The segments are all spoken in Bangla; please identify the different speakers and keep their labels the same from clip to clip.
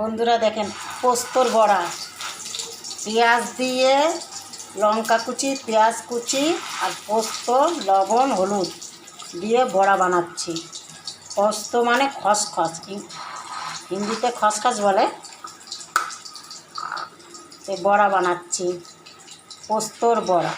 Speaker 1: বন্ধুরা দেখেন পোস্তর বড়া, পেঁয়াজ দিয়ে লঙ্কা কুচি, পেঁয়াজ কুচি আর পোস্ত, লবণ, হলুদ দিয়ে বড়া বানাচ্ছি। পোস্ত মানে খসখস, হিন্দিতে খসখস বলে। এই বড়া বানাচ্ছি, পোস্তর বড়া।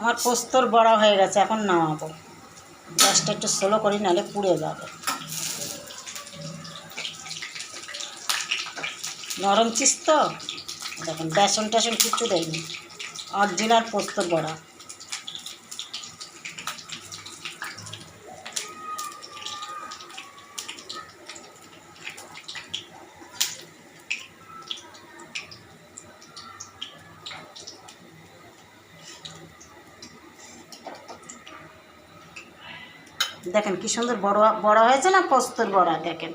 Speaker 1: আমার পোস্তর বড়া হয়ে গেছে, এখন নামাবো। গ্যাসটা একটু স্লো করি, নাহলে পুড়ে যাবে। নরম চিজ তো, দেখুন বেসন টেসন কিচ্ছু দেয়নি, অরিজিনাল পোস্তর বড়া। দেখেন কি সুন্দর বড়া বড়া হয়েছে না পোস্তর বড়া, দেখেন।